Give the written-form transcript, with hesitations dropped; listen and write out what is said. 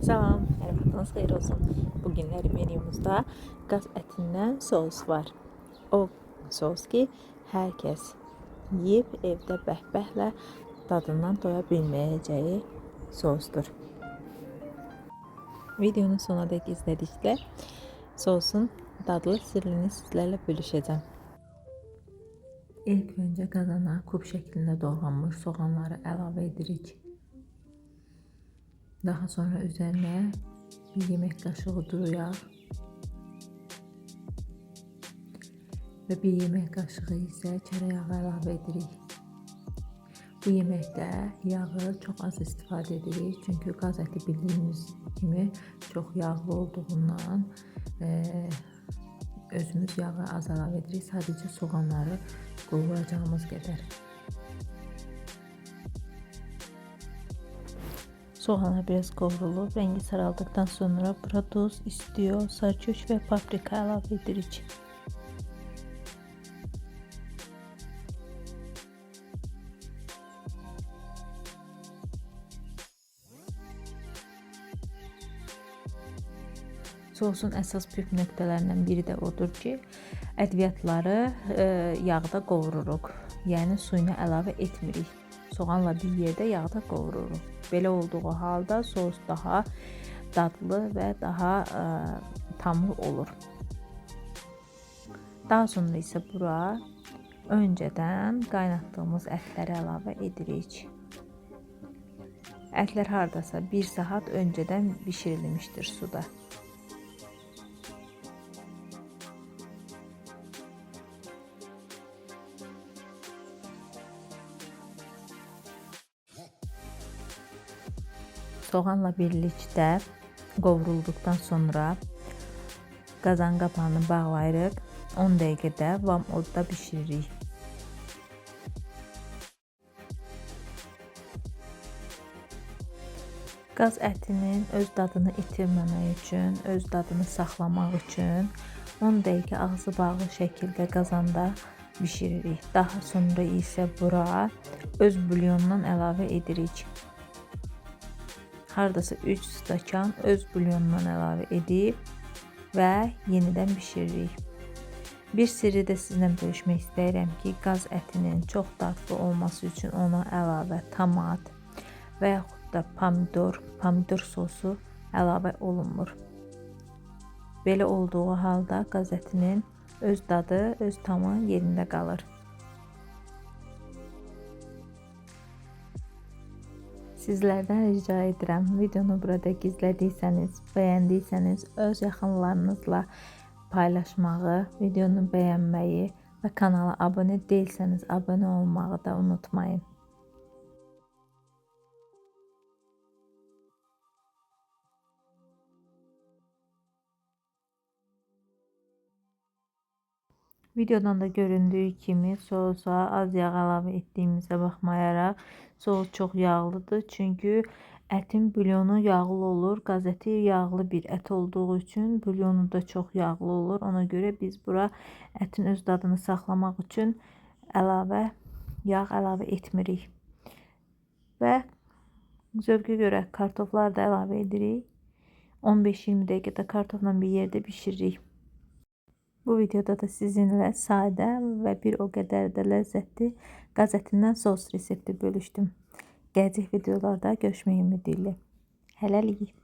Salam, hər vaxtınız xeyir olsun. Bugünləri menümüzdə qaz ətindən sos var. O sos ki, hər kəs yeyib evdə bəhbəhlə dadından doya bilməyəcəyi sosdur. Videonun sonuna dək izlədikdə sosun dadlı sirrini sizlərlə bölüşəcəm. İlk öncə qazana kub şəklində doğranmış soğanları əlavə edirik. Daha sonra üzerine bir yemek kaşığı duru yağ ve bir yemek kaşığı ise tereyağı əlavə edirik. Bu yeməkdə yağı çox az istifadə edirik. Çünkü qaz əti bildiyimiz kimi çox yağlı olduğundan özümüz yağı az əlavə edirik. Sadəcə soğanları qovuracağımız qədər. Soğanlar biraz kavrulub, rengi saraldıktan sonra bura tuz, istiyor, sarçuç ve paprika əlavə edirik. Sosun əsas püf nöqtələrindən biri də odur ki, ədviyyatları yağda qovururuq. Yəni suyunu əlavə etmirik. Soğanla bir yerdə yağda qovururuq. Belə olduğu halda sos daha dadlı və daha tamlı olur. Daha sonra isə bura öncədən qaynatdığımız ətləri əlavə edirik. Ətlər hardasa 1 saat öncədən bişirilmişdir suda. Soğanla birlikdə qovrulduktan sonra qazan qapağını bağlayırıq. 10 dəqiqədə vam odda bişiririk. Qaz ətinin öz dadını itirməmək üçün, öz dadını saxlamaq üçün 10 dəqiqə ağzı bağlı şəkildə qazanda bişiririk. Daha sonra isə bura öz bulyonundan əlavə edirik. Hardasa 3 stəkan öz bulyonundan əlavə edib və yenidən bişiririk. Bir sirri də sizinlə bölüşmək istəyirəm ki, qaz ətinin çox dadlı olması üçün ona əlavə tomat və yaxud da pomidor sosu əlavə olunmur. Belə olduğu halda qaz ətinin öz dadı, öz tamı yerində qalır. Sizlərdən rica edirəm, videonu burada izlədiysəniz, bəyəndiysəniz öz yaxınlarınızla paylaşmağı, videonu bəyənməyi və kanala abunə deyilsəniz abunə olmağı da unutmayın. Videodan da göründüğü kimi sosa az yağ əlavə etdiyimizə baxmayaraq sos çox yağlıdır. Çünkü ətin bulyonu yağlı olur. Qaz əti yağlı bir ət olduğu üçün bulyonu da çox yağlı olur. Ona görə biz bura ətin öz dadını saxlamaq üçün yağ əlavə etmirik. Və zövqə görə kartoflar da əlavə edirik. 15-20 dəqiqədə kartofla bir yerdə bişiririk. Bu videoda da sizinlə sadə və bir o qədər də ləzzətli qaz ətindən sos resepti bölüşdüm. Gələcək videolarda görüşmək ümidi ilə. Hələlik.